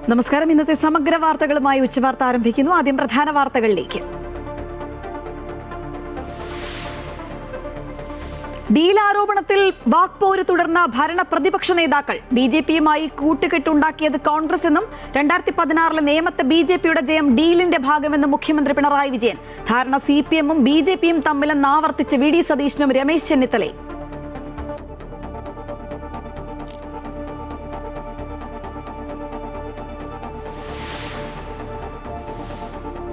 നമസ്കാരം. ഇന്നത്തെ സമഗ്ര വാർത്തകളുമായി ഉച്ചവാർത്ത ആരംഭിക്കുന്നു. ആദ്യം പ്രധാന വാർത്തകളിലേക്ക്. ഡീൽ ആരോപണത്തിൽ വാക്പോര് തുടർന്ന ഭരണ പ്രതിപക്ഷ നേതാക്കൾ. BJPയുമായി കൂട്ടുകെട്ടുണ്ടാക്കിയത് കോൺഗ്രസ് എന്നും 2016 നേമത്തെ BJPയുടെ ജയം ഡീലിന്റെ ഭാഗമെന്നും മുഖ്യമന്ത്രി പിണറായി വിജയൻ. ധാരണ CPMഉം BJPയും തമ്മിലെന്ന് ആവർത്തിച്ച് VD സതീശനും രമേശ് ചെന്നിത്തലയും.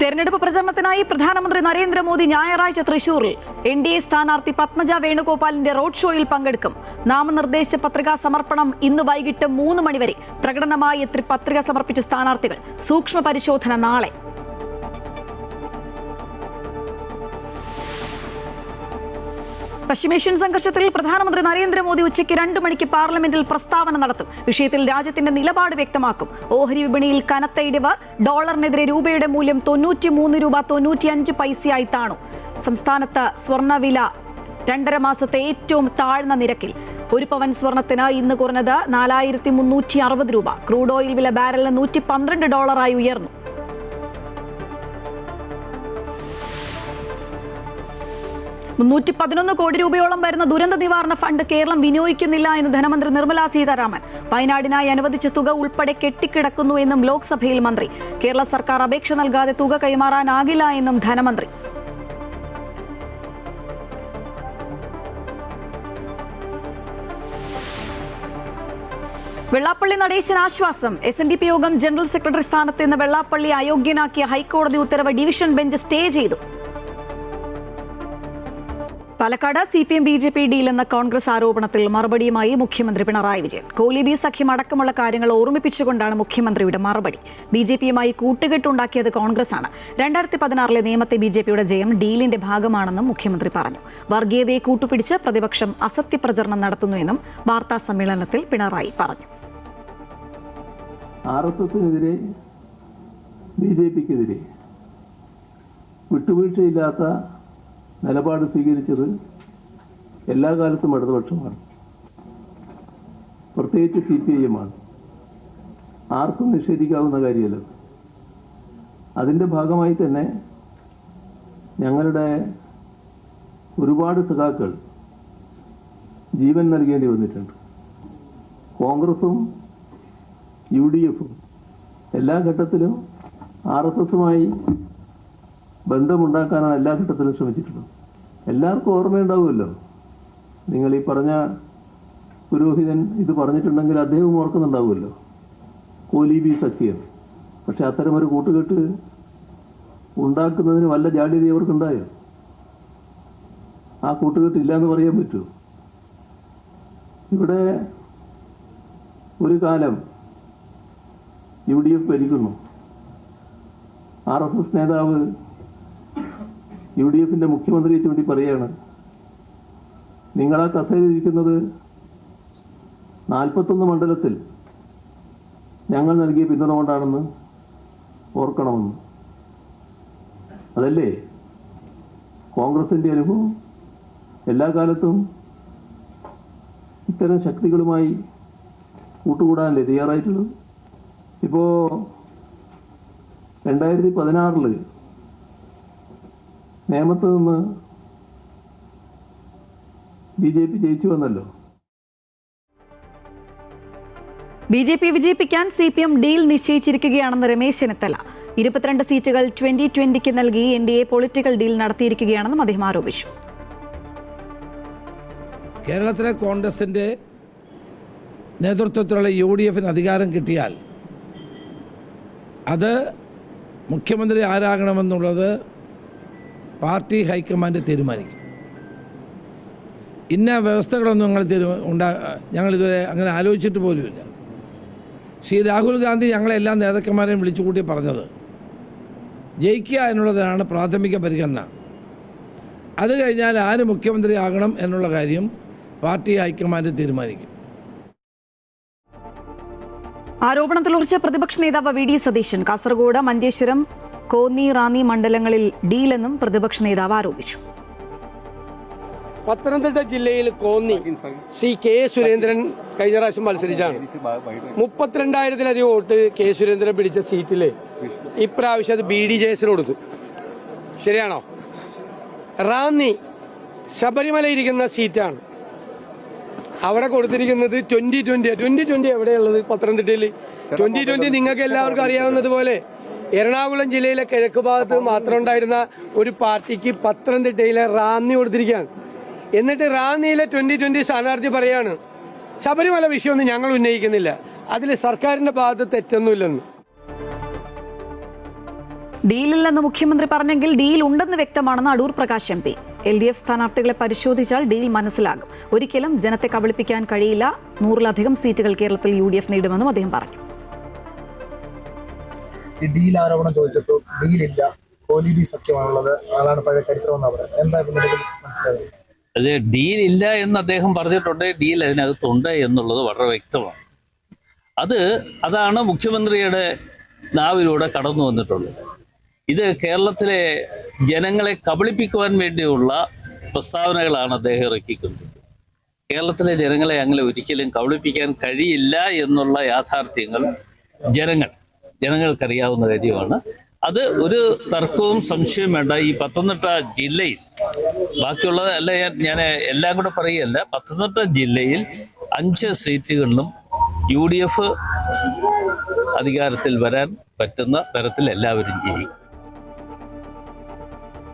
തെരഞ്ഞെടുപ്പ് പ്രചരണത്തിനായി പ്രധാനമന്ത്രി നരേന്ദ്രമോദി ഞായറാഴ്ച തൃശൂരിൽ NDA സ്ഥാനാർത്ഥി പത്മജ വേണുഗോപാലിന്റെ റോഡ് ഷോയിൽ പങ്കെടുക്കും. നാമനിർദ്ദേശ പത്രികാ സമർപ്പണം ഇന്ന് വൈകിട്ട് 3 മണി വരെ. പ്രകടനമായി എത്തി പത്രിക സമർപ്പിച്ച സ്ഥാനാർത്ഥികൾ. സൂക്ഷ്മ പരിശോധന നാളെ. പശ്ചിമേഷ്യൻ സംഘർഷത്തിൽ പ്രധാനമന്ത്രി നരേന്ദ്രമോദി ഉച്ചയ്ക്ക് 2 മണിക്ക് പാർലമെന്റിൽ പ്രസ്താവന നടത്തും. വിഷയത്തിൽ രാജ്യത്തിന്റെ നിലപാട് വ്യക്തമാക്കും. ഓഹരി വിപണിയിൽ കനത്ത ഇടിവ്. ഡോളറിനെതിരെ രൂപയുടെ മൂല്യം 93 രൂപ 95 പൈസയായി താണു. സംസ്ഥാനത്ത് സ്വർണ്ണവില 2.5 മാസത്തെ ഏറ്റവും താഴ്ന്ന നിരക്കിൽ. 1 പവൻ സ്വർണത്തിന് ഇന്ന് കുറഞ്ഞത് 4360 രൂപ. ക്രൂഡ് ഓയിൽ വില ബാരലിന് $112 ഉയർന്നു. $311 കോടി രൂപയോളം വരുന്ന ദുരന്ത നിവാരണ ഫണ്ട് കേരളം വിനിയോഗിക്കുന്നില്ല എന്ന് ധനമന്ത്രി നിർമ്മല സീതാരാമൻ. വയനാടിനായി അനുവദിച്ച തുക ഉൾപ്പെടെ കെട്ടിക്കിടക്കുന്നു എന്നും ലോക്സഭയിൽ മന്ത്രി. കേരള സർക്കാർ അപേക്ഷ നൽകാതെ തുക കൈമാറാനാകില്ല എന്നും ധനമന്ത്രി. വെള്ളാപ്പള്ളി നടേശന് ആശ്വാസം. SNDP യോഗം ജനറൽ സെക്രട്ടറി സ്ഥാനത്ത് നിന്ന് വെള്ളാപ്പള്ളി അയോഗ്യനാക്കിയ ഹൈക്കോടതി ഉത്തരവ് ഡിവിഷൻ ബെഞ്ച് സ്റ്റേ ചെയ്തു. പാലക്കാട് CPM BJP ഡീലെന്ന കോൺഗ്രസ് ആരോപണത്തിൽ മറുപടിയുമായി മുഖ്യമന്ത്രി പിണറായി വിജയൻ. കോലീബി സഖ്യം അടക്കമുള്ള കാര്യങ്ങൾ ഓർമ്മിപ്പിച്ചുകൊണ്ടാണ് മുഖ്യമന്ത്രിയുടെ മറുപടി. BJPയുമായി കൂട്ടുകെട്ടുണ്ടാക്കിയത് കോൺഗ്രസാണ്. 2016 നേമത്തെ BJPയുടെ ജയം ഡീലിന്റെ ഭാഗമാണെന്നും മുഖ്യമന്ത്രി പറഞ്ഞു. വർഗീയതയെ കൂട്ടുപിടിച്ച് പ്രതിപക്ഷം അസത്യപ്രചരണം നടത്തുന്നുവെന്നും വാർത്താ സമ്മേളനത്തിൽ പിണറായി പറഞ്ഞു. RSSനെതിരെ BJPക്കെതിരെ വിട്ടുവീഴ്ചയില്ലാത്ത നിലപാട് സ്വീകരിച്ചത് എല്ലാ കാലത്തും ഇടതുപക്ഷമാണ്, പ്രത്യേകിച്ച് CPIമാണ്. ആർക്കും നിഷേധിക്കാവുന്ന കാര്യമല്ല. അതിൻ്റെ ഭാഗമായി തന്നെ ഞങ്ങളുടെ ഒരുപാട് സഖാക്കൾ ജീവൻ നൽകേണ്ടി വന്നിട്ടുണ്ട്. കോൺഗ്രസും UDFും എല്ലാ ഘട്ടത്തിലും RSSുമായി ബന്ധമുണ്ടാക്കാനാണ് എല്ലാ ഘട്ടത്തിലും ശ്രമിച്ചിട്ടുള്ളത്. എല്ലാവർക്കും ഓർമ്മയുണ്ടാവുമല്ലോ. നിങ്ങൾ ഈ പറഞ്ഞ പുരോഹിതൻ ഇത് പറഞ്ഞിട്ടുണ്ടെങ്കിൽ അദ്ദേഹം ഓർക്കുന്നുണ്ടാവുമല്ലോ, കോലീബി സഖ്യം. പക്ഷെ അത്തരമൊരു കൂട്ടുകെട്ട് ഉണ്ടാക്കുന്നതിന് വല്ല ജാള്യത അവർക്കുണ്ടായോ? ആ കൂട്ടുകെട്ട് ഇല്ലയെന്ന് പറയാൻ പറ്റുമോ? ഇവിടെ ഒരു കാലം UDF ഭരിക്കുന്നു. RSS നേതാവ് UDFിൻ്റെ മുഖ്യമന്ത്രിയെ ചൂണ്ടി പറയുകയാണ്, നിങ്ങൾ ആ കസേരയിരിക്കുന്നത് 41 മണ്ഡലത്തിൽ ഞങ്ങൾ നൽകിയ പിന്തുണ കൊണ്ടാണെന്ന് ഓർക്കണമെന്ന്. അതല്ലേ കോൺഗ്രസിൻ്റെ അനുഭവം? എല്ലാ കാലത്തും ഇത്തരം ശക്തികളുമായി കൂട്ടുകൂടാനല്ലേ തയ്യാറായിട്ടുള്ളത്? ഇപ്പോൾ 2016 നേമത്ത് നിന്ന് BJP ജയിച്ചു വന്നല്ലോ. BJP വിജയിപ്പിക്കാൻ CPM ഡീൽ നിശ്ചയിച്ചിരിക്കുകയാണെന്ന് രമേശ് ചെന്നിത്തല. 22 സീറ്റുകൾ 2020 നൽകി NDA പൊളിറ്റിക്കൽ ഡീൽ നടത്തിയിരിക്കുകയാണെന്നും അദ്ദേഹം ആരോപിച്ചു. കേരളത്തിലെ കോൺഗ്രസിൻ്റെ നേതൃത്വത്തിലുള്ള UDFിന് അധികാരം കിട്ടിയാൽ അത് മുഖ്യമന്ത്രി ആരാകണമെന്നുള്ളത് പാർട്ടി ഹൈക്കമാൻഡ് തീരുമാനിക്കും. ഇന്ന വ്യവസ്ഥകളൊന്നും ഞങ്ങളിതുവരെ അങ്ങനെ ആലോചിച്ചിട്ട് പോലുമില്ല. ശ്രീ രാഹുൽ ഗാന്ധി ഞങ്ങളെല്ലാം നേതാക്കന്മാരെയും വിളിച്ചുകൂട്ടി പറഞ്ഞത് ജയിക്കുക എന്നുള്ളതിനാണ് പ്രാഥമിക പരിഗണന. അത് കഴിഞ്ഞാൽ ആര് മുഖ്യമന്ത്രി ആകണം എന്നുള്ള കാര്യം പാർട്ടി ഹൈക്കമാൻഡ് തീരുമാനിക്കും. ആരോപണത്തിൽ ഉറച്ച പ്രതിപക്ഷ നേതാവ് VD സതീശൻ. കാസർഗോഡ്, മഞ്ചേശ്വരം, കോന്നി, റാന്നി മണ്ഡലങ്ങളിൽ ഡീലെന്നും പ്രതിപക്ഷ നേതാവ് ആരോപിച്ചു. പത്തനംതിട്ട ജില്ലയിൽ കോന്നി ശ്രീ കെ സുരേന്ദ്രൻ കഴിഞ്ഞ പ്രാവശ്യം മത്സരിച്ചാണ്. 32,000-ലധികം വോട്ട് കെ സുരേന്ദ്രൻ പിടിച്ച സീറ്റില് ഇപ്രാവശ്യം അത് BDJS കൊടുത്തു. ശരിയാണോ? റാന്നി ശബരിമല ഇരിക്കുന്ന സീറ്റാണ്. അവിടെ കൊടുത്തിരിക്കുന്നത് 2020 എവിടെയുള്ളത്? പത്തനംതിട്ടയിൽ 2020 നിങ്ങൾക്ക് എല്ലാവർക്കും അറിയാവുന്നതുപോലെ എറണാകുളം ജില്ലയിലെ കിഴക്ക് ഭാഗത്ത് മാത്രം ഉണ്ടായിരുന്ന ഒരു പാർട്ടിക്ക് പത്തനംതിട്ടയിലെ റാന്നി കൊടുത്തിരിക്കുകയാണ്. എന്നിട്ട് റാന്നിയിലെ 2020 സ്ഥാനാർത്ഥി പറയാണ് ശബരിമല വിഷയമൊന്നും ഞങ്ങൾ ഉന്നയിക്കുന്നില്ല, അതിൽ സർക്കാരിന്റെ ഭാഗത്ത് തെറ്റൊന്നുമില്ലെന്ന്. ഡീലില്ലെന്ന് മുഖ്യമന്ത്രി പറഞ്ഞെങ്കിൽ ഡീൽ ഉണ്ടെന്ന് വ്യക്തമാണെന്ന് അടൂർ പ്രകാശ് MP. LDF സ്ഥാനാർത്ഥികളെ പരിശോധിച്ചാൽ ഡീൽ മനസ്സിലാകും. ഒരിക്കലും ജനത്തെ കബളിപ്പിക്കാൻ കഴിയില്ല. 100-ലധികം സീറ്റുകൾ കേരളത്തിൽ UDF നേടുമെന്നും അദ്ദേഹം പറഞ്ഞു. ഈ ഡീൽ ആരോപണം ചോദിച്ചപ്പോൾ ഡീലില്ല, കോലീബി സഖ്യമാണുള്ളത്, അതാണ് പഴയ ചരിത്രം എന്ന് പറയുന്നത്. എന്താ മനസ്സിലായത്? അത് ഡീലില്ല എന്ന് അദ്ദേഹം പറഞ്ഞിട്ടുണ്ട്, ഡീൽ അതിനകത്തുണ്ട് എന്നുള്ളത് വളരെ വ്യക്തമാണ്. അതാണ് മുഖ്യമന്ത്രിയുടെ നാവിലൂടെ കടന്നു വന്നിട്ടുള്ളത്. ഇത് കേരളത്തിലെ ജനങ്ങളെ കബളിപ്പിക്കുവാൻ വേണ്ടിയുള്ള പ്രസ്താവനകളാണ് അദ്ദേഹം ഇറക്കിക്കൊണ്ടത്. കേരളത്തിലെ ജനങ്ങളെ അങ്ങനെ ഒരിക്കലും കബളിപ്പിക്കാൻ കഴിയില്ല എന്നുള്ള യാഥാർത്ഥ്യങ്ങൾ ജനങ്ങൾക്കറിയാവുന്ന കാര്യമാണ്. അത് ഒരു തർക്കവും സംശയവും വേണ്ട. ഈ പത്തനംതിട്ട ജില്ലയിൽ ബാക്കിയുള്ളത് അല്ല, ഞാൻ എല്ലാം കൂടെ പറയുകയല്ല, പത്തനംതിട്ട ജില്ലയിൽ 5 സീറ്റുകളിലും UDF അധികാരത്തിൽ വരാൻ പറ്റുന്ന തരത്തിൽ എല്ലാവരും ചെയ്യും.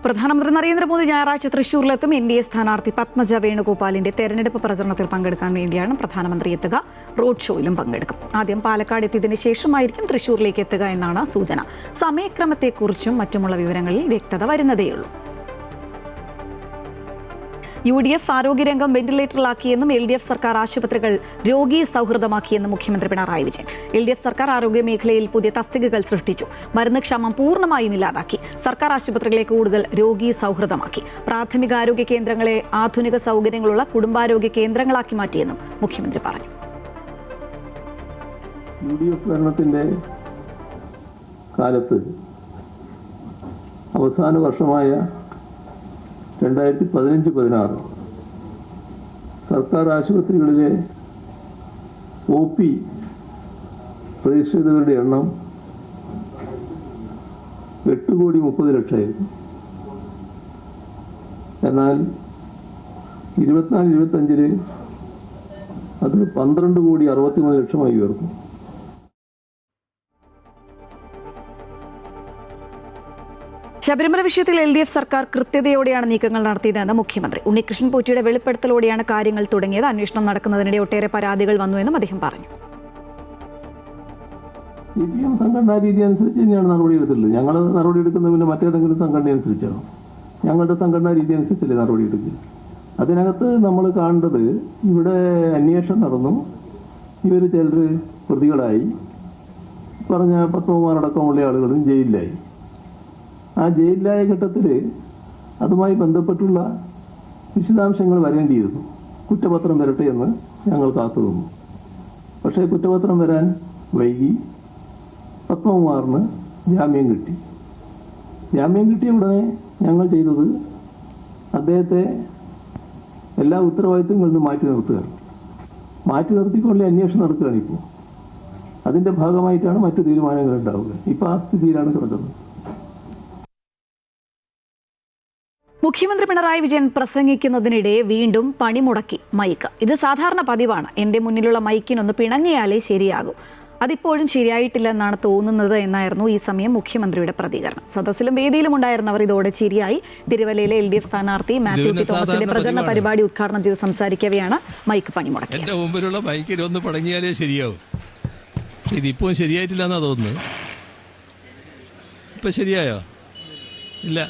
പ്രധാനമന്ത്രി നരേന്ദ്രമോദി ഞായറാഴ്ച തൃശൂരിലെത്തും. NDA സ്ഥാനാർത്ഥി പത്മജ വേണുഗോപാലിന്റെ തെരഞ്ഞെടുപ്പ് പ്രചരണത്തിൽ പങ്കെടുക്കാൻ വേണ്ടിയാണ് പ്രധാനമന്ത്രി എത്തുക. റോഡ് ഷോയിലും പങ്കെടുക്കും. ആദ്യം പാലക്കാട് എത്തിയതിനു ശേഷമായിരിക്കും തൃശൂരിലേക്ക് എത്തുക എന്നാണ് സൂചന. സമയക്രമത്തെക്കുറിച്ചും മറ്റുമുള്ള വിവരങ്ങളിൽ വ്യക്തത വരുന്നതേയുള്ളൂ. UDF ആരോഗ്യരംഗം വെന്റിലേറ്ററിലാക്കിയെന്നും LDF സർക്കാർ ആശുപത്രികൾ രോഗി സൗഹൃദമാക്കിയെന്നും മുഖ്യമന്ത്രി പിണറായി വിജയൻ. LDF സർക്കാർ ആരോഗ്യ മേഖലയിൽ പുതിയ തസ്തികകൾ സൃഷ്ടിച്ചു. മരുന്ന് ക്ഷാമം പൂർണ്ണമായും ഇല്ലാതാക്കി. സർക്കാർ ആശുപത്രികളെ കൂടുതൽ രോഗി സൗഹൃദമാക്കി. പ്രാഥമിക ആരോഗ്യ കേന്ദ്രങ്ങളെ ആധുനിക സൗകര്യങ്ങളുള്ള കുടുംബാരോഗ്യ കേന്ദ്രങ്ങളാക്കി മാറ്റിയെന്നും മുഖ്യമന്ത്രി പറഞ്ഞു. UDF ഭരണത്തിന്റെ കാലത്ത് അവസാന വർഷമായ 2015-16 സർക്കാർ ആശുപത്രികളിലെ OP രജിസ്റ്റർ ചെയ്തവരുടെ എണ്ണം 8,30,00,000. എന്നാൽ 24-25 അത് 12,63,00,000 ഉയർന്നു. ശബരിമല വിഷയത്തിൽ LDF സർക്കാർ കൃത്യതയോടെയാണ് നീക്കങ്ങൾ നടത്തിയതെന്ന് മുഖ്യമന്ത്രി. ഉണ്ണികൃഷ്ണൻ പോറ്റിയുടെ വെളിപ്പെടുത്തലോടെയാണ് കാര്യങ്ങൾ തുടങ്ങിയത്. അന്വേഷണം നടക്കുന്നതിനിടെ ഒട്ടേറെ പരാതികൾ വന്നുവെന്നും അദ്ദേഹം പറഞ്ഞു. CPM സംഘടനാ രീതി അനുസരിച്ച് തന്നെയാണ് നടപടിയെടുത്തുള്ളത്. ഞങ്ങൾ നടപടിയെടുക്കുന്നത് പിന്നെ മറ്റേതെങ്കിലും സംഘടന അനുസരിച്ചാണോ? ഞങ്ങളുടെ സംഘടനാ രീതി അനുസരിച്ചല്ലേ നടപടിയെടുക്കുക. അതിനകത്ത് നമ്മൾ കാണേണ്ടത് ഇവിടെ അന്വേഷണം നടന്നു. ഇവർ ചിലർ പ്രതികളായി, പറഞ്ഞ പത്മകുമാറടക്കമുള്ള ആളുകളും ജയിലിലായി. ആ ജയിലിലായ ഘട്ടത്തിൽ അതുമായി ബന്ധപ്പെട്ടുള്ള വിശദാംശങ്ങൾ വരേണ്ടിയിരുന്നു. കുറ്റപത്രം വരട്ടെ എന്ന് ഞങ്ങൾ കാത്തുനിന്നു. പക്ഷേ കുറ്റപത്രം വരാൻ വൈകി. പത്മകുമാറിന് ജാമ്യം കിട്ടി. ജാമ്യം കിട്ടിയ ഉടനെ ഞങ്ങൾ ചെയ്തത് അദ്ദേഹത്തെ എല്ലാ ഉത്തരവാദിത്വങ്ങളിൽ നിന്ന് മാറ്റി നിർത്തുകയാണ്. മാറ്റി നിർത്തിക്കൊണ്ടേ അന്വേഷണം നടക്കുകയാണ്. ഇപ്പോൾ അതിൻ്റെ ഭാഗമായിട്ടാണ് മറ്റു തീരുമാനങ്ങൾ ഉണ്ടാവുക. ഇപ്പോൾ ആ സ്ഥിതിയിലാണ് കിടക്കുന്നത്. മുഖ്യമന്ത്രി പിണറായി വിജയൻ പ്രസംഗിക്കുന്നതിനിടെ വീണ്ടും പണിമുടക്കി മൈക്ക്. ഇത് സാധാരണ പതിവാണ്. എൻ്റെ മുന്നിലുള്ള മൈക്കിനൊന്ന് പിണങ്ങിയാലേ ശരിയാകും. അതിപ്പോഴും ശരിയായിട്ടില്ലെന്നാണ് തോന്നുന്നത് എന്നായിരുന്നു ഈ സമയം മുഖ്യമന്ത്രിയുടെ പ്രതികരണം. സദസ്സിലും വേദിയിലും ഉണ്ടായിരുന്നവർ ഇതോടെ ചിരിയായി. തിരുവല്ലയിലെ LDF സ്ഥാനാർത്ഥി മാത്യു ടി തോമസിന്റെ പ്രചരണ പരിപാടി ഉദ്ഘാടനം ചെയ്ത് സംസാരിക്കവെയാണ് മൈക്ക് പണിമുടക്കി. എൻ്റെ മുമ്പിലുള്ള മൈക്കിനൊന്ന് പടങ്ങിയാലേ ശരിയാവും. ഇതിപ്പോൾ ശരിയായിട്ടില്ല എന്നാ തോന്നുന്നത്. ഇപ്പം ശരിയായോ? ഇല്ല.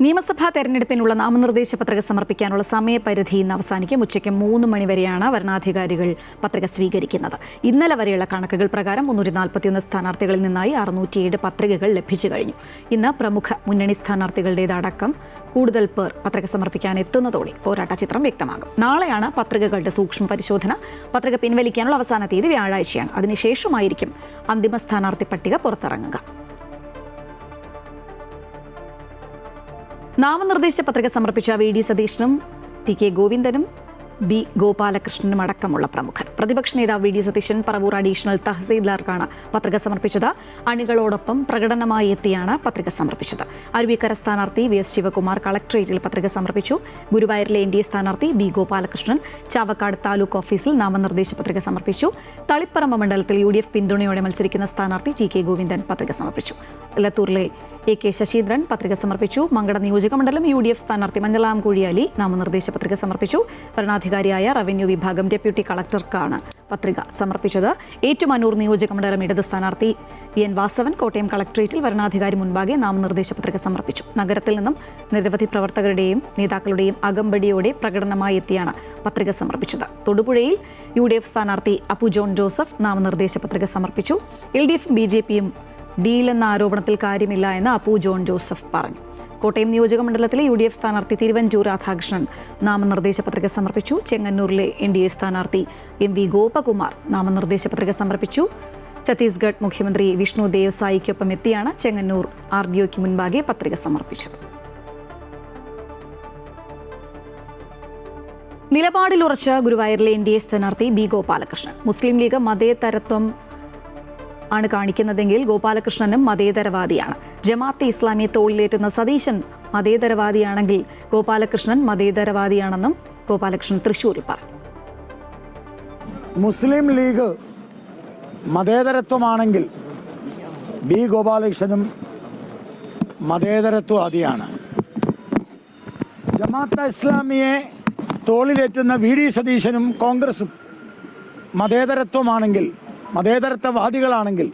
നിയമസഭാ തെരഞ്ഞെടുപ്പിനുള്ള നാമനിർദ്ദേശ പത്രിക സമർപ്പിക്കാനുള്ള സമയപരിധി ഇന്ന് അവസാനിക്കും. ഉച്ചയ്ക്ക് 3 മണി വരെയാണ് വരണാധികാരികൾ പത്രിക സ്വീകരിക്കുന്നത്. ഇന്നലെ വരെയുള്ള കണക്കുകൾ പ്രകാരം 341 സ്ഥാനാർത്ഥികളിൽ നിന്നായി 607 പത്രികകൾ ലഭിച്ചു കഴിഞ്ഞു. ഇന്ന് പ്രമുഖ മുന്നണി സ്ഥാനാർത്ഥികളുടേതടക്കം കൂടുതൽ പേർ പത്രിക സമർപ്പിക്കാൻ എത്തുന്നതോടെ പോരാട്ട ചിത്രം വ്യക്തമാകും. നാളെയാണ് പത്രികകളുടെ സൂക്ഷ്മ പരിശോധന. പത്രിക പിൻവലിക്കാനുള്ള അവസാന തീയതി വ്യാഴാഴ്ചയാണ്. അതിനുശേഷമായിരിക്കും അന്തിമ സ്ഥാനാർത്ഥി പട്ടിക പുറത്തിറങ്ങുക. നാമനിർദ്ദേശ പത്രിക സമർപ്പിച്ച വി.ഡി. സതീശനും ടി.കെ. ഗോവിന്ദനും ബി. ഗോപാലകൃഷ്ണനും അടക്കമുള്ള പ്രമുഖർ. പ്രതിപക്ഷ നേതാവ് വി.ഡി. സതീശൻ പറവൂർ അഡീഷണൽ തഹസീൽദാർക്കാണ് പത്രിക സമർപ്പിച്ചത്. അണികളോടൊപ്പം പ്രകടനമായി എത്തിയാണ് പത്രിക സമർപ്പിച്ചത്. അരുവിക്കര സ്ഥാനാർത്ഥി വി.എസ്. ശിവകുമാർ കളക്ടറേറ്റിൽ പത്രിക സമർപ്പിച്ചു. ഗുരുവായൂരിലെ എൻ.ഡി.എ സ്ഥാനാർത്ഥി ബി. ഗോപാലകൃഷ്ണൻ ചാവക്കാട് താലൂക്ക് ഓഫീസിൽ നാമനിർദ്ദേശ പത്രിക സമർപ്പിച്ചു. തളിപ്പറമ്പ് മണ്ഡലത്തിൽ UDF പിന്തുണയോടെ മത്സരിക്കുന്ന സ്ഥാനാർത്ഥി ടി.കെ. ഗോവിന്ദൻ പത്രിക സമർപ്പിച്ചു. ലത്തൂരിലെ A.K. ശശീന്ദ്രൻ പത്രിക സമർപ്പിച്ചു. മങ്കട നിയോജക മണ്ഡലം UDF സ്ഥാനാർത്ഥി മഞ്ഞളാംകുഴി അലി നാമനിർദ്ദേശ പത്രിക സമർപ്പിച്ചു. ഭരണാധികാരിയായ റവന്യൂ വിഭാഗം ഡെപ്യൂട്ടി കളക്ടർക്കാണ് പത്രിക സമർപ്പിച്ചത്. ഏറ്റുമാനൂർ നിയോജക മണ്ഡലം ഇടത് സ്ഥാനാർത്ഥി എൻ. വാസവൻ കോട്ടയം കളക്ടറേറ്റിൽ വരണാധികാരി മുൻപാകെ നാമനിർദ്ദേശ പത്രിക സമർപ്പിച്ചു. നഗരത്തിൽ നിന്നും നിരവധി പ്രവർത്തകരുടെയും നേതാക്കളുടെയും അകമ്പടിയോടെ പ്രകടനമായി എത്തിയാണ് പത്രിക സമർപ്പിച്ചത്. തൊടുപുഴയിൽ UDF സ്ഥാനാർത്ഥി അപ്പു ജോൺ ജോസഫ് നാമനിർദ്ദേശ പത്രിക സമർപ്പിച്ചു. LDF BJPയും ഡീലെന്ന ആരോപണത്തിൽ കാര്യമില്ല എന്ന് അപ്പു ജോൺ ജോസഫ് പറഞ്ഞു. കോട്ടയം നിയോജക മണ്ഡലത്തിലെ UDF സ്ഥാനാർത്ഥി തിരുവഞ്ചൂർ രാധാകൃഷ്ണൻ നാമനിർദ്ദേശ പത്രിക സമർപ്പിച്ചു. ചെങ്ങന്നൂരിലെ NDA സ്ഥാനാർത്ഥി MV ഗോപകുമാർ നാമനിർദ്ദേശ പത്രിക സമർപ്പിച്ചു. ഛത്തീസ്ഗഡ് മുഖ്യമന്ത്രി വിഷ്ണു ദേവ് സായിക്കൊപ്പം എത്തിയാണ് ചെങ്ങന്നൂർ RDOയ്ക്ക് മുൻപാകെ പത്രിക സമർപ്പിച്ചത്. നിലപാടിലുറച്ച ഗുരുവായൂരിലെ NDA സ്ഥാനാർത്ഥി ബി. ഗോപാലകൃഷ്ണൻ. മുസ്ലിം ലീഗ് മതേതരത്വം ആണ് കാണിക്കുന്നതെങ്കിൽ ഗോപാലകൃഷ്ണനും മതേതരവാദിയാണ്. ജമാഅത്തെ ഇസ്ലാമിയെ തോളിലേറ്റുന്ന സതീശൻ മതേതരവാദിയാണെങ്കിൽ ഗോപാലകൃഷ്ണൻ മതേതരവാദിയാണെന്നും ഗോപാലകൃഷ്ണൻ തൃശ്ശൂരിൽ പറഞ്ഞു. മുസ്ലിം ലീഗ് മതേതരത്വമാണെങ്കിൽ ബി. ഗോപാലകൃഷ്ണനും മതേതരത്വവാദിയാണ്. ജമാഅത്തെ ഇസ്ലാമിയെ തോളിലേറ്റുന്ന വി.ഡി. സതീശനും കോൺഗ്രസും മതേതരത്വമാണെങ്കിൽ മതേതരത്വവാദികളാണെങ്കിൽ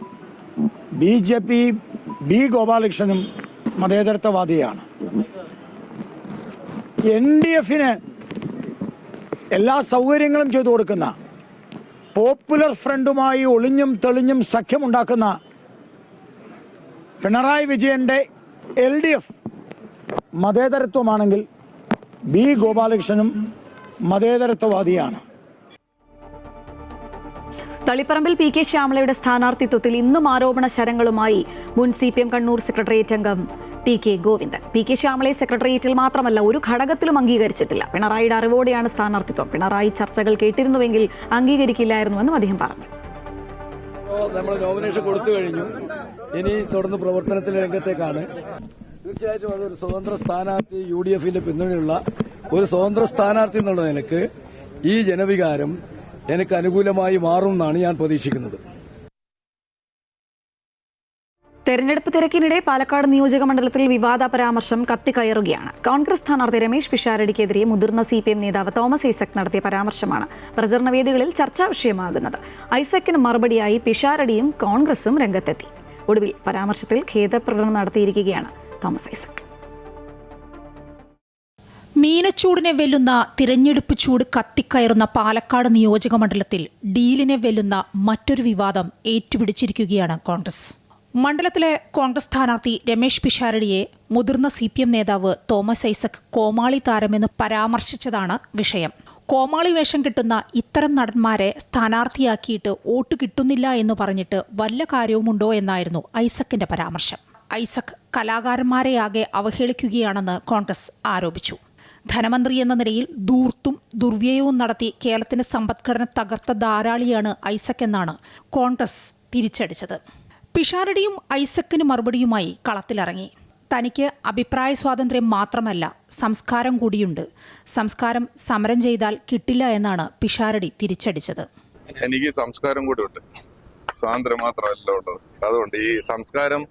BJP ബി. ഗോപാലകൃഷ്ണനും മതേതരത്വവാദിയാണ്. NDFന് എല്ലാ സൗകര്യങ്ങളും ചെയ്തു കൊടുക്കുന്ന പോപ്പുലർ ഫ്രണ്ടുമായി ഒളിഞ്ഞും തെളിഞ്ഞും സഖ്യമുണ്ടാക്കുന്ന പിണറായി വിജയൻ്റെ LDF മതേതരത്വമാണെങ്കിൽ ബി. ഗോപാലകൃഷ്ണനും മതേതരത്വവാദിയാണ്. തളിപ്പറമ്പിൽ P.K. ശ്യാമളയുടെ സ്ഥാനാർത്ഥിത്വത്തിൽ ഇന്നും ആരോപണ ശരങ്ങളുമായി മുൻ CPM കണ്ണൂർ സെക്രട്ടേറിയറ്റ് അംഗം T.K. ഗോവിന്ദൻ. P.K. ശ്യാമളയെ സെക്രട്ടേറിയറ്റിൽ മാത്രമല്ല ഒരു ഘടകത്തിലും അംഗീകരിച്ചിട്ടില്ല. പിണറായിയുടെ അറിവോടെയാണ് സ്ഥാനാർത്ഥിത്വം. പിണറായി ചർച്ചകൾ കേട്ടിരുന്നുവെങ്കിൽ അംഗീകരിക്കില്ലായിരുന്നുവെന്നും അദ്ദേഹം പറഞ്ഞു. നമ്മൾ നോമിനേഷൻ കൊടുത്തു കഴിഞ്ഞു. ഇനി തുടർന്ന് പ്രവർത്തനത്തിന്റെ രംഗത്തേക്കാണ്. തീർച്ചയായിട്ടും അതൊരു സ്വതന്ത്ര സ്ഥാനാർത്ഥി UDFന്റെ പിന്തുണയുള്ള ഒരു സ്വതന്ത്ര സ്ഥാനാർത്ഥി എന്നുള്ള നിലക്ക് ഈ ജനവികാരം എനിക്ക് അനുകൂലമായി മാറും എന്നാണ് ഞാൻ പ്രതീക്ഷിക്കുന്നത്. തെരഞ്ഞെടുപ്പ് തിരക്കിനിടെ പാലക്കാട് നിയോജക മണ്ഡലത്തിൽ വിവാദ പരാമർശം കത്തിക്കയറുകയാണ്. കോൺഗ്രസ് സ്ഥാനാർത്ഥി രമേശ് പിഷാരടിക്കെതിരെ മുതിർന്ന CPM നേതാവ് തോമസ് ഐസക് നടത്തിയ പരാമർശമാണ് പ്രചരണ വേദികളിൽ ചർച്ചാ വിഷയമാകുന്നത്. ഐസക്കിന് മറുപടിയായി പിഷാരടിയും കോൺഗ്രസും രംഗത്തെത്തി. ഒടുവിൽ പരാമർശത്തിൽ ഖേദപ്രകടനം നടത്തിയിരിക്കുകയാണ് തോമസ് ഐസക്. മീനച്ചൂടിനെ വെല്ലുന്ന തിരഞ്ഞെടുപ്പ് ചൂട് കത്തിക്കയറുന്ന പാലക്കാട് നിയോജക മണ്ഡലത്തിൽ ഡീലിനെ വെല്ലുന്ന മറ്റൊരു വിവാദം ഏറ്റുപിടിച്ചിരിക്കുകയാണ് കോൺഗ്രസ്. മണ്ഡലത്തിലെ കോൺഗ്രസ് സ്ഥാനാർത്ഥി രമേശ് പിഷാരടിയെ മുതിർന്ന CPM നേതാവ് തോമസ് ഐസക് കോമാളി താരമെന്ന് പരാമർശിച്ചതാണ് വിഷയം. കോമാളി വേഷം കിട്ടുന്ന ഇത്തരം നടന്മാരെ സ്ഥാനാർത്ഥിയാക്കിയിട്ട് വോട്ട് കിട്ടുന്നില്ല എന്ന് പറഞ്ഞിട്ട് വല്ല കാര്യവുമുണ്ടോ എന്നായിരുന്നു ഐസക്കിന്റെ പരാമർശം. ഐസക് കലാകാരന്മാരെയാകെ അവഹേളിക്കുകയാണെന്ന് കോൺഗ്രസ് ആരോപിച്ചു. ധനമന്ത്രി എന്ന നിലയിൽ ധൂർത്തും ദുർവ്യയവും നടത്തി കേരളത്തിന്റെ സമ്പദ്ഘടന തകർത്ത ധാരാളിയാണ് ഐസക് എന്നാണ് കോൺഗ്രസ് തിരിച്ചടിച്ചത്. പിഷാരടിയും ഐസക്കിന് മറുപടിയുമായി കളത്തിലിറങ്ങി. തനിക്ക് അഭിപ്രായ സ്വാതന്ത്ര്യം മാത്രമല്ല സംസ്കാരം കൂടിയുണ്ട്. സംസ്കാരം സമരം ചെയ്താൽ കിട്ടില്ല എന്നാണ് പിഷാരടി തിരിച്ചടിച്ചത്. എനിക്ക് സംസ്കാരം കൂടി ഉണ്ട്, സ്വാതന്ത്ര്യം മാത്രമല്ല ഉള്ളത്. അതുകൊണ്ട് ഈ സംസ്കാരം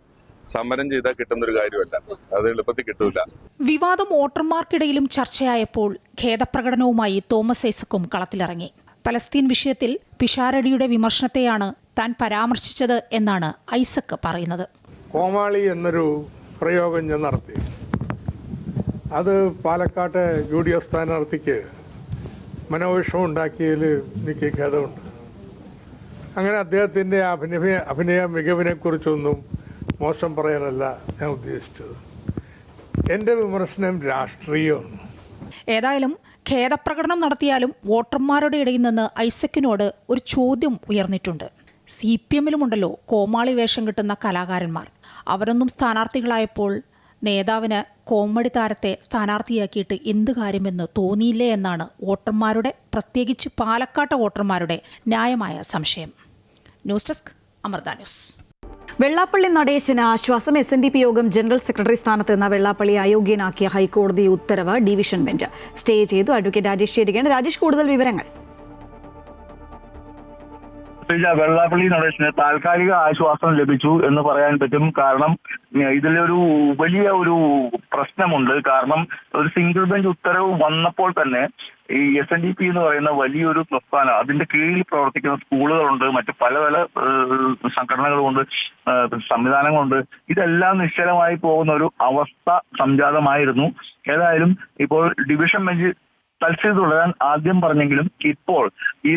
സമരം ചെയ്താൽ കിട്ടുന്നൊരു കാര്യമല്ല, അത് എളുപ്പത്തിൽ കിട്ടൂല. വിവാദം വോട്ടർമാർക്കിടയിലും ചർച്ചയായപ്പോൾ ഖേദപ്രകടനവുമായി തോമസ് ഐസക്കും കളത്തിലിറങ്ങി. പലസ്തീൻ വിഷയത്തിൽ പിഷാരടിയുടെ വിമർശനത്തെയാണ് താൻ പരാമർശിച്ചത് എന്നാണ് ഐസക് പറയുന്നത്. കോമാളി എന്നൊരു പ്രയോഗം ഞാൻ നടത്തി. അത് പാലക്കാട്ടെ UDF സ്ഥാനാർത്ഥിക്ക് മനോവിഷമം ഉണ്ടാക്കിയതിൽ എനിക്ക് ഖേദമുണ്ട്. അങ്ങനെ അദ്ദേഹത്തിൻ്റെ അഭിനയ മികവിനെക്കുറിച്ചൊന്നും മോശം പറയാനല്ല ഞാൻ ഉദ്ദേശിച്ചത്. എൻ്റെ വിമർശനം രാഷ്ട്രീയമാണ്. ഏതായാലും ഖേദപ്രകടനം നടത്തിയാലും വോട്ടർമാരുടെ ഇടയിൽ നിന്ന് ഐസക്കിനോട് ഒരു ചോദ്യം ഉയർന്നിട്ടുണ്ട്. CPM-ലുമുണ്ടല്ലോ കോമാളി വേഷം കിട്ടുന്ന കലാകാരന്മാർ. അവരൊന്നും സ്ഥാനാർത്ഥികളായപ്പോൾ നേതാവിന് കോമഡി താരത്തെ സ്ഥാനാർത്ഥിയാക്കിയിട്ട് എന്ത് കാര്യമെന്ന് തോന്നിയില്ലേ എന്നാണ് വോട്ടർമാരുടെ, പ്രത്യേകിച്ച് പാലക്കാട്ടെ വോട്ടർമാരുടെ ന്യായമായ സംശയം. News desk Amrita news. Vellappally നടേശന് ആശ്വാസം. SNDP യോഗം ജനറൽ സെക്രട്ടറി സ്ഥാനത്ത് നിന്ന് വെള്ളാപ്പള്ളി അയോഗ്യനാക്കിയ ഹൈക്കോടതി ഉത്തരവ് ഡിവിഷൻ ബെഞ്ച് സ്റ്റേ ചെയ്തു. അഡ്വക്കേറ്റ് രാജേഷ് ചേരുകയാണ്. രാജേഷ്, കൂടുതൽ വിവരങ്ങൾ. വെള്ളാപ്പള്ളി നടേശന് താൽക്കാലിക ആശ്വാസം ലഭിച്ചു എന്ന് പറയാൻ പറ്റും. കാരണം ഇതിലൊരു വലിയ ഒരു പ്രശ്നമുണ്ട്. കാരണം ഒരു സിംഗിൾ ബെഞ്ച് ഉത്തരവ് വന്നപ്പോൾ തന്നെ ഈ SNDP എന്ന് പറയുന്ന വലിയൊരു പ്രസ്ഥാനം, അതിന്റെ കീഴിൽ പ്രവർത്തിക്കുന്ന സ്കൂളുകളുണ്ട്, മറ്റു പല പല സംഘടനകളുമുണ്ട്, സംവിധാനങ്ങളുണ്ട്. ഇതെല്ലാം നിശ്ചലമായി പോകുന്ന ഒരു അവസ്ഥ സംജാതമായിരുന്നു. ഏതായാലും ഇപ്പോൾ ഡിവിഷൻ ബെഞ്ച് തൽസ്ഥിതി തുടരാൻ ആദ്യം പറഞ്ഞെങ്കിലും ഇപ്പോൾ ഈ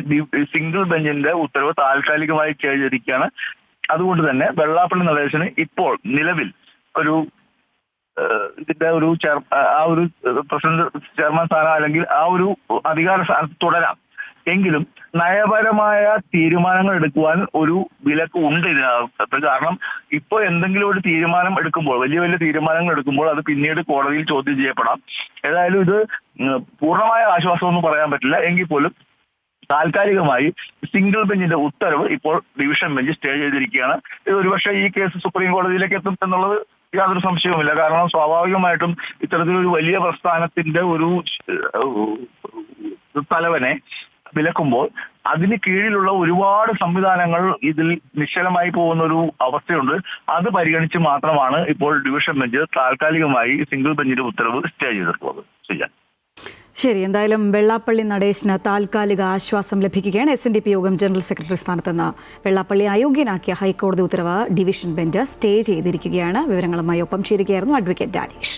സിംഗിൾ ബെഞ്ചിന്റെ ഉത്തരവ് താൽക്കാലികമായി ചെയ്തിരിക്കുകയാണ്. അതുകൊണ്ട് തന്നെ വെള്ളാപ്പള്ളി നടേശന് ഇപ്പോൾ നിലവിൽ ഒരു ഇതിന്റെ ഒരു ആ ഒരു പ്രസിഡന്റ് ചെയർമാൻ സ്ഥാനം അല്ലെങ്കിൽ ആ ഒരു അധികാര സ്ഥാനത്ത് തുടരാം. എങ്കിലും നയപരമായ തീരുമാനങ്ങൾ എടുക്കുവാൻ ഒരു വിലക്ക് ഉണ്ട് ഇതിനകത്ത്. കാരണം ഇപ്പോൾ എന്തെങ്കിലും ഒരു തീരുമാനം എടുക്കുമ്പോൾ, വലിയ വലിയ തീരുമാനങ്ങൾ എടുക്കുമ്പോൾ അത് പിന്നീട് കോടതിയിൽ ചോദ്യം ചെയ്യപ്പെടാം. ഏതായാലും ഇത് പൂർണ്ണമായ ആശ്വാസമൊന്നും പറയാൻ പറ്റില്ല. എങ്കിൽ പോലും താൽക്കാലികമായി സിംഗിൾ ബെഞ്ചിന്റെ ഉത്തരവ് ഇപ്പോൾ ഡിവിഷൻ ബെഞ്ച് സ്റ്റേ ചെയ്തിരിക്കുകയാണ്. ഇത് ഒരുപക്ഷെ ഈ കേസ് സുപ്രീം കോടതിയിലേക്ക് എത്തും എന്നുള്ളത് യാതൊരു സംശയവുമില്ല. കാരണം സ്വാഭാവികമായിട്ടും ഇത്തരത്തിലൊരു വലിയ പ്രസ്ഥാനത്തിന്റെ ഒരു തലവനെ വിലക്കുമ്പോൾ അതിന് കീഴിലുള്ള ഒരുപാട് സംവിധാനങ്ങൾ ഇതിൽ നിശ്ചലമായി പോകുന്ന ഒരു അവസ്ഥയുണ്ട്. അത് പരിഗണിച്ച് മാത്രമാണ് ഇപ്പോൾ ഡിവിഷൻ ബെഞ്ച് താൽക്കാലികമായി സിംഗിൾ ബെഞ്ചിന്റെ ഉത്തരവ് സ്റ്റേ ചെയ്തിട്ടുള്ളത്. ശരി, എന്തായാലും വെള്ളാപ്പള്ളി നടേശന് താൽക്കാലിക ആശ്വാസം ലഭിക്കുകയാണ്. SNDP യോഗം ജനറൽ സെക്രട്ടറി സ്ഥാനത്ത് നിന്ന് വെള്ളാപ്പള്ളി അയോഗ്യനാക്കിയ ഹൈക്കോടതി ഉത്തരവ് ഡിവിഷൻ ബെഞ്ച് സ്റ്റേ ചെയ്തിരിക്കുകയാണ്. വിവരങ്ങളുമായി ഒപ്പം ചേരുകയായിരുന്നു അഡ്വക്കേറ്റ് രാജേഷ്.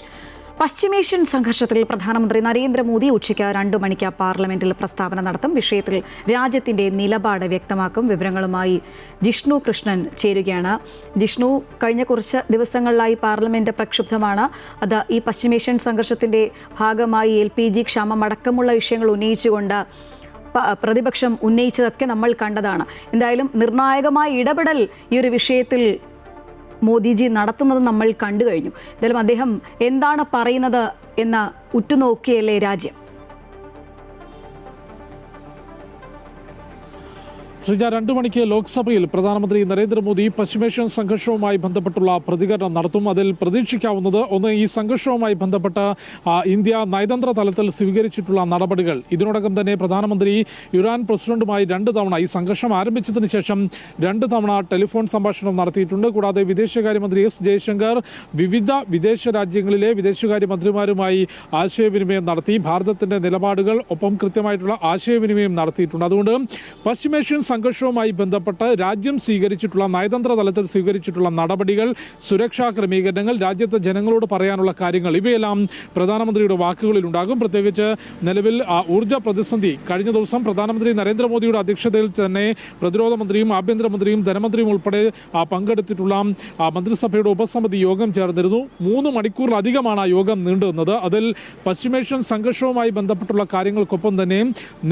പശ്ചിമേഷ്യൻ സംഘർഷത്തിൽ പ്രധാനമന്ത്രി നരേന്ദ്രമോദി ഉച്ചയ്ക്ക് 2 മണിക്ക് പാർലമെന്റിൽ പ്രസ്താവന നടത്തും. വിഷയത്തിൽ രാജ്യത്തിന്റെ നിലപാട് വ്യക്തമാക്കും. വിവരങ്ങളുമായി ജിഷ്ണു കൃഷ്ണൻ ചേരുകയാണ്. ജിഷ്ണു, കഴിഞ്ഞ കുറച്ച് ദിവസങ്ങളിലായി പാർലമെന്റ് പ്രക്ഷുബ്ധമാണ്. അത് ഈ പശ്ചിമേഷ്യൻ സംഘർഷത്തിന്റെ ഭാഗമായി LPG ക്ഷാമം അടക്കമുള്ള വിഷയങ്ങൾ ഉന്നയിച്ചുകൊണ്ട് പ്രതിപക്ഷം ഉന്നയിച്ചതൊക്കെ നമ്മൾ കണ്ടതാണ്. എന്തായാലും നിർണായകമായ ഇടപെടൽ ഈ ഒരു വിഷയത്തിൽ മോദിജി നടത്തുന്നത് നമ്മൾ കണ്ടു കഴിഞ്ഞു. എന്തായാലും അദ്ദേഹം എന്താണ് പറയുന്നത് എന്ന് ഉറ്റുനോക്കിയല്ലേ രാജ്യം. ശ്രീജ, 2 മണിക്ക് ലോക്സഭയിൽ പ്രധാനമന്ത്രി നരേന്ദ്രമോദി പശ്ചിമേഷ്യൻ സംഘർഷവുമായി ബന്ധപ്പെട്ടുള്ള പ്രതികരണം നടത്തും. അതിൽ പ്രതീക്ഷിക്കാവുന്നത് ഒന്ന്, ഈ സംഘർഷവുമായി ബന്ധപ്പെട്ട് ഇന്ത്യ നയതന്ത്ര തലത്തിൽ സ്വീകരിച്ചിട്ടുള്ള നടപടികൾ. ഇതിനോടകം തന്നെ പ്രധാനമന്ത്രി ഇറാൻ പ്രസിഡന്റുമായി 2 തവണ, ഈ സംഘർഷം ആരംഭിച്ചതിന് ശേഷം 2 തവണ ടെലിഫോൺ സംഭാഷണം നടത്തിയിട്ടുണ്ട്. കൂടാതെ വിദേശകാര്യമന്ത്രി S ജയശങ്കർ വിവിധ വിദേശ രാജ്യങ്ങളിലെ വിദേശകാര്യമന്ത്രിമാരുമായി ആശയവിനിമയം നടത്തി. ഭാരതത്തിന്റെ നിലപാടുകൾ ഒപ്പം കൃത്യമായിട്ടുള്ള ആശയവിനിമയം നടത്തിയിട്ടുണ്ട്. അതുകൊണ്ട് പശ്ചിമേഷ്യൻ സംഘർഷവുമായി ബന്ധപ്പെട്ട് രാജ്യം സ്വീകരിച്ചിട്ടുള്ള, നയതന്ത്ര തലത്തിൽ സ്വീകരിച്ചിട്ടുള്ള നടപടികൾ, സുരക്ഷാ ക്രമീകരണങ്ങൾ, രാജ്യത്തെ ജനങ്ങളോട് പറയാനുള്ള കാര്യങ്ങൾ, ഇവയെല്ലാം പ്രധാനമന്ത്രിയുടെ വാക്കുകളിലുണ്ടാകും. പ്രത്യേകിച്ച് നിലവിൽ ഊർജ്ജ പ്രതിസന്ധി, കഴിഞ്ഞ ദിവസം പ്രധാനമന്ത്രി നരേന്ദ്രമോദിയുടെ അധ്യക്ഷതയിൽ തന്നെ പ്രതിരോധ മന്ത്രിയും ആഭ്യന്തരമന്ത്രിയും ധനമന്ത്രിയും ഉൾപ്പെടെ പങ്കെടുത്തിട്ടുള്ള മന്ത്രിസഭയുടെ ഉപസമിതി യോഗം ചേർന്നിരുന്നു. 3 മണിക്കൂറിലധികമാണ് ആ യോഗം നീണ്ടുനിന്നത്. അതിൽ പശ്ചിമേഷ്യൻ സംഘർഷവുമായി ബന്ധപ്പെട്ടുള്ള കാര്യങ്ങൾക്കൊപ്പം തന്നെ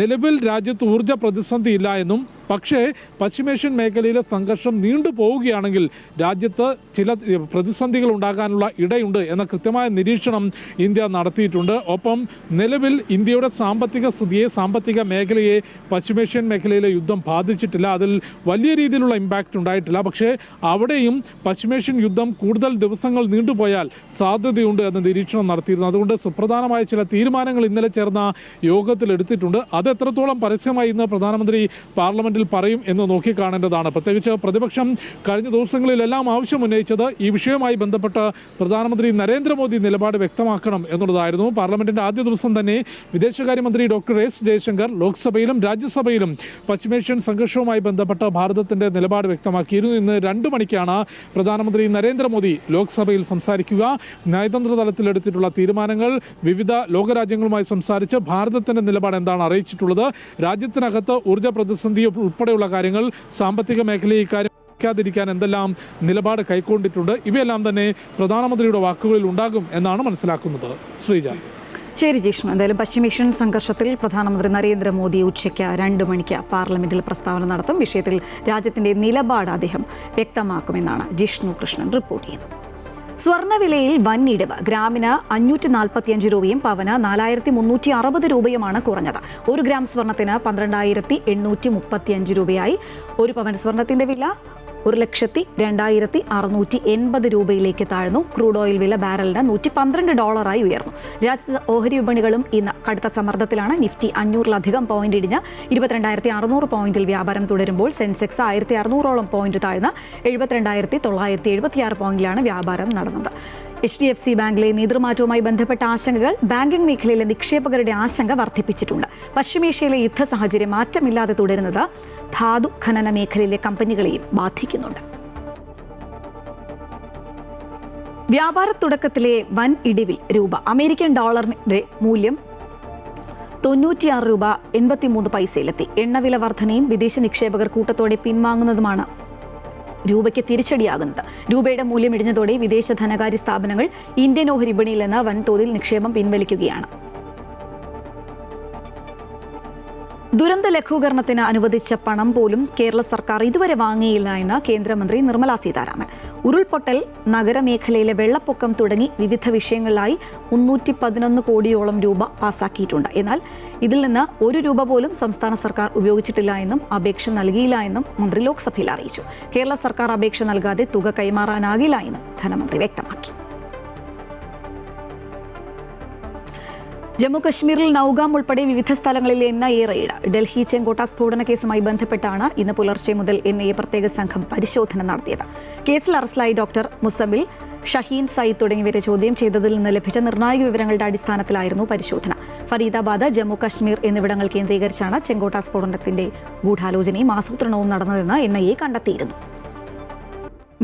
നിലവിൽ രാജ്യത്ത് ഊർജ്ജ പ്രതിസന്ധി ഇല്ല എന്നും, പക്ഷേ പശ്ചിമേഷ്യൻ മേഖലയിലെ സംഘർഷം നീണ്ടുപോവുകയാണെങ്കിൽ രാജ്യത്ത് ചില പ്രതിസന്ധികൾ ഉണ്ടാകാനുള്ള ഇടയുണ്ട് എന്ന കൃത്യമായ നിരീക്ഷണം ഇന്ത്യ നടത്തിയിട്ടുണ്ട്. ഒപ്പം നിലവിൽ ഇന്ത്യയുടെ സാമ്പത്തിക സ്ഥിതിയെ, സാമ്പത്തിക മേഖലയെ പശ്ചിമേഷ്യൻ മേഖലയിലെ യുദ്ധം ബാധിച്ചിട്ടില്ല. അതിൽ വലിയ രീതിയിലുള്ള ഇമ്പാക്റ്റ് ഉണ്ടായിട്ടില്ല. പക്ഷേ അവിടെയും പശ്ചിമേഷ്യൻ യുദ്ധം കൂടുതൽ ദിവസങ്ങൾ നീണ്ടുപോയാൽ സാധ്യതയുണ്ട് എന്ന നിരീക്ഷണം നടത്തിയിരുന്നു. അതുകൊണ്ട് സുപ്രധാനമായ ചില തീരുമാനങ്ങൾ ഇന്നലെ ചേർന്ന യോഗത്തിൽ എടുത്തിട്ടുണ്ട്. അത് എത്രത്തോളം പരസ്യമായി ഇന്ന് പ്രധാനമന്ത്രി പാർലമെന്റിൽ പറയും എന്ന് നോക്കിക്കാണേണ്ടതാണ്. പ്രത്യേകിച്ച് പ്രതിപക്ഷം കഴിഞ്ഞ ദിവസങ്ങളിലെല്ലാം ആവശ്യം ഉന്നയിച്ചത് ഈ വിഷയവുമായി ബന്ധപ്പെട്ട് പ്രധാനമന്ത്രി നരേന്ദ്രമോദി നിലപാട് വ്യക്തമാക്കണം എന്നുള്ളതായിരുന്നു. പാർലമെന്റിന്റെ ആദ്യ ദിവസം തന്നെ വിദേശകാര്യമന്ത്രി ഡോക്ടർ S ജയശങ്കർ ലോക്സഭയിലും രാജ്യസഭയിലും പശ്ചിമേഷ്യൻ സംഘർഷവുമായി ബന്ധപ്പെട്ട് ഭാരതത്തിന്റെ നിലപാട് വ്യക്തമാക്കിയിരുന്നു. ഇന്ന് 2 മണിക്കാണ് പ്രധാനമന്ത്രി നരേന്ദ്രമോദി ലോക്സഭയിൽ സംസാരിക്കുക. നയതന്ത്ര തലത്തിൽ എടുത്തിട്ടുള്ള തീരുമാനങ്ങൾ, വിവിധ ലോകരാജ്യങ്ങളുമായി സംസാരിച്ച് ഭാരതത്തിന്റെ നിലപാട് എന്താണ് അറിയിച്ചിട്ടുള്ളത്, രാജ്യത്തിനകത്ത് ഊർജ്ജ പ്രതിസന്ധി ഉൾപ്പെടെയുള്ള കാര്യങ്ങൾ, സാമ്പത്തിക മേഖലയിൽ ഇക്കാര്യം ാതിരിക്കാൻ എന്തെല്ലാം നിലപാട് കൈക്കൊണ്ടിട്ടുണ്ട്, ഇവയെല്ലാം തന്നെ പ്രധാനമന്ത്രിയുടെ വാക്കുകളിൽ ഉണ്ടാകും എന്നാണ് മനസ്സിലാക്കുന്നത്. ശ്രീജ. ശരി ജിഷ്ണു, എന്തായാലും പശ്ചിമേഷ്യൻ സംഘർഷത്തിൽ പ്രധാനമന്ത്രി നരേന്ദ്രമോദി ഉച്ചയ്ക്ക് 2 മണിക്ക് പാർലമെന്റിൽ പ്രസ്താവന നടത്തും. വിഷയത്തിൽ രാജ്യത്തിന്റെ നിലപാട് അദ്ദേഹം വ്യക്തമാക്കുമെന്നാണ് ജിഷ്ണു കൃഷ്ണൻ റിപ്പോർട്ട് ചെയ്യുന്നത്. സ്വർണ്ണവിലയിൽ വൻ ഇടിവ്. ഗ്രാമിന് 545 രൂപയും പവന് 4360 രൂപയുമാണ് കുറഞ്ഞത്. 1 ഗ്രാം സ്വർണ്ണത്തിന് 12,835 രൂപയായി. 1 പവൻ സ്വർണ്ണത്തിന്റെ വില 1,02,680 രൂപയിലേക്ക് താഴ്ന്നു. ക്രൂഡ് ഓയിൽ വില ബാരലിന് $112 ഉയർന്നു. രാജ്യത്ത് ഓഹരി വിപണികളും ഇന്ന് കടുത്ത സമ്മർദ്ദത്തിലാണ്. നിഫ്റ്റി 500-ലധികം പോയിന്റ് ഇടിഞ്ഞ് 22,600 പോയിന്റിൽ വ്യാപാരം തുടരുമ്പോൾ സെൻസെക്സ് 1,600ഓളം പോയിന്റ് താഴ്ന്ന് 72,976 പോയിന്റിലാണ് വ്യാപാരം നടന്നത്. HDFC ബാങ്കിലെ നേതൃമാറ്റവുമായി ബന്ധപ്പെട്ട ആശങ്കകൾ ബാങ്കിംഗ് മേഖലയിലെ നിക്ഷേപകരുടെ ആശങ്ക വർദ്ധിപ്പിച്ചിട്ടുണ്ട്. പശ്ചിമേഷ്യയിലെ യുദ്ധ സാഹചര്യം മാറ്റമില്ലാതെ തുടരുന്നത് ധാതു ഖനന മേഖലയിലെ കമ്പനികളെയും ബാധിക്കുന്നുണ്ട്. വ്യാപാര തുടക്കത്തിലെ വൻ ഇടിവിൽ രൂപ. അമേരിക്കൻ ഡോളറിന്റെ മൂല്യം 96 രൂപ 83 പൈസയിലെത്തി. എണ്ണവില വർധനയും വിദേശ നിക്ഷേപകർ കൂട്ടത്തോടെ പിൻവാങ്ങുന്നതുമാണ് രൂപയ്ക്ക് തിരിച്ചടിയാകുന്നത്. രൂപയുടെ മൂല്യം ഇടിഞ്ഞതോടെ വിദേശ ധനകാര്യ സ്ഥാപനങ്ങൾ ഇന്ത്യൻ ഓഹരി വിപണിയിൽ നിന്ന് വൻതോതിൽ നിക്ഷേപം പിൻവലിക്കുകയാണ്. ദുരന്ത ലഘൂകരണത്തിന് അനുവദിച്ച പണം പോലും കേരള സർക്കാർ ഇതുവരെ വാങ്ങിയില്ല എന്ന് കേന്ദ്രമന്ത്രി നിർമ്മല സീതാരാമൻ. ഉരുൾപൊട്ടൽ, നഗരമേഖലയിലെ വെള്ളപ്പൊക്കം തുടങ്ങി വിവിധ വിഷയങ്ങളിലായി 311 കോടിയോളം രൂപ പാസാക്കിയിട്ടുണ്ട്. എന്നാൽ ഇതിൽ നിന്ന് 1 രൂപ പോലും സംസ്ഥാന സർക്കാർ ഉപയോഗിച്ചിട്ടില്ല എന്നും അപേക്ഷ നൽകിയില്ല എന്നും മന്ത്രി ലോക്സഭയിൽ അറിയിച്ചു. കേരള സർക്കാർ അപേക്ഷ നൽകാതെ തുക കൈമാറാനാകില്ല എന്നും ധനമന്ത്രി വ്യക്തമാക്കി. ജമ്മു കശ്മീരിൽ നൌഗാം ഉൾപ്പെടെ വിവിധ സ്ഥലങ്ങളിൽ NIA റെയ്ഡ്. ഡൽഹി ചെങ്കോട്ട സ്ഫോടന കേസുമായി ബന്ധപ്പെട്ടാണ് ഇന്ന് പുലർച്ചെ മുതൽ NIA പ്രത്യേക സംഘം പരിശോധന നടത്തിയത്. കേസിൽ അറസ്റ്റിലായി ഡോക്ടർ മുസമ്മിൽ, ഷഹീൻ സയ്യിദ് തുടങ്ങിയവരെ ചോദ്യം ചെയ്തതിൽ നിന്ന് ലഭിച്ച നിർണായക വിവരങ്ങളുടെ അടിസ്ഥാനത്തിലായിരുന്നു പരിശോധന. ഫരീദാബാദ്, ജമ്മു കശ്മീർ എന്നിവിടങ്ങൾ കേന്ദ്രീകരിച്ചാണ് ചെങ്കോട്ട സ്ഫോടനത്തിന്റെ ഗൂഢാലോചനയും ആസൂത്രണവും നടന്നതെന്ന് NIA കണ്ടെത്തിയിരുന്നു.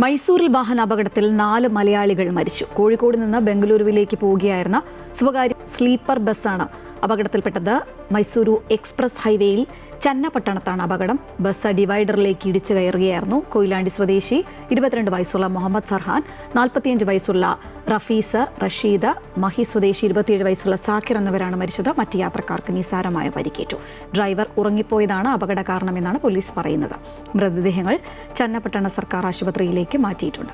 മൈസൂരിൽ വാഹനാപകടത്തിൽ 4 മലയാളികൾ മരിച്ചു. കോഴിക്കോട് നിന്ന് ബംഗളൂരുവിലേക്ക് പോവുകയായിരുന്ന സ്വകാര്യ സ്ലീപ്പർ ബസ്സാണ് അപകടത്തിൽപ്പെട്ടത്. മൈസൂരു എക്സ്പ്രസ് ഹൈവേയിൽ ചന്നപട്ടണത്താണ് അപകടം. ബസ് ഡിവൈഡറിലേക്ക് ഇടിച്ചു കയറുകയായിരുന്നു. കൊയിലാണ്ടി സ്വദേശി 22 വയസ്സുള്ള മുഹമ്മദ് ഫർഹാൻ, 45 വയസ്സുള്ള റഫീസ്, റഷീദ്, മഹി സ്വദേശി 27 വയസ്സുള്ള സാക്കിർ എന്നിവരാണ് മരിച്ചത്. മറ്റ് യാത്രക്കാർക്ക് നിസാരമായ പരിക്കേറ്റു. ഡ്രൈവർ ഉറങ്ങിപ്പോയതാണ് അപകട കാരണമെന്നാണ് പോലീസ് പറയുന്നത്. മൃതദേഹങ്ങൾ ചന്നപട്ടണ സർക്കാർ ആശുപത്രിയിലേക്ക് മാറ്റിയിട്ടുണ്ട്.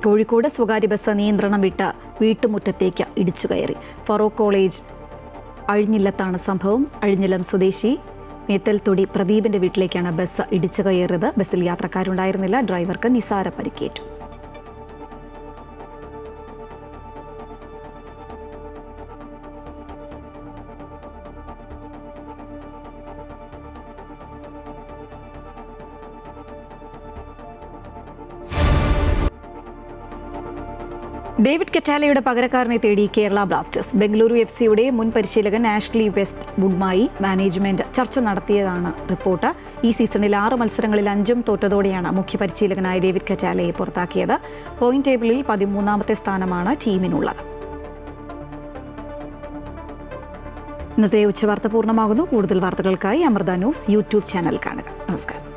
കോഴിക്കോട് സ്വകാര്യ ബസ് നിയന്ത്രണം വിട്ട് വീട്ടുമുറ്റത്തേക്ക് ഇടിച്ചു കയറി. ഫറൂഖ് കോളേജ് അഴിഞ്ഞില്ലത്താണ് സംഭവം. അഴിഞ്ഞിലം സ്വദേശി മേത്തൽത്തൊടി പ്രദീപിന്റെ വീട്ടിലേക്കാണ് ബസ് ഇടിച്ചു കയറിയത്. ബസ്സിൽ യാത്രക്കാരുണ്ടായിരുന്നില്ല. ഡ്രൈവർക്ക് നിസാര പരിക്കേറ്റു. ഡേവിഡ് കറ്റാലയുടെ പകരക്കാരനെ തേടി കേരള ബ്ലാസ്റ്റേഴ്സ്. ബംഗളൂരു FC-യുടെ മുൻ പരിശീലകൻ ആഷ്ലി വെസ്റ്റ് വുഡുമായി മാനേജ്മെന്റ് ചർച്ച നടത്തിയതാണ് റിപ്പോർട്ട്. ഈ സീസണിൽ 6 മത്സരങ്ങളിൽ 5ഉം തോറ്റതോടെയാണ് മുഖ്യ പരിശീലകനായ ഡേവിഡ് കറ്റാലയെ പുറത്താക്കിയത്. പോയിന്റ് ടേബിളിൽ 13ാമത്തെ സ്ഥാനമാണ് ടീമിനുള്ളത്. ഇന്നത്തെ ഉച്ചവാർത്ത പൂർണ്ണമാകുന്നു. കൂടുതൽ വാർത്തകൾക്കായി അമൃത ന്യൂസ് യൂട്യൂബ് ചാനൽ കാണുക. നമസ്കാരം.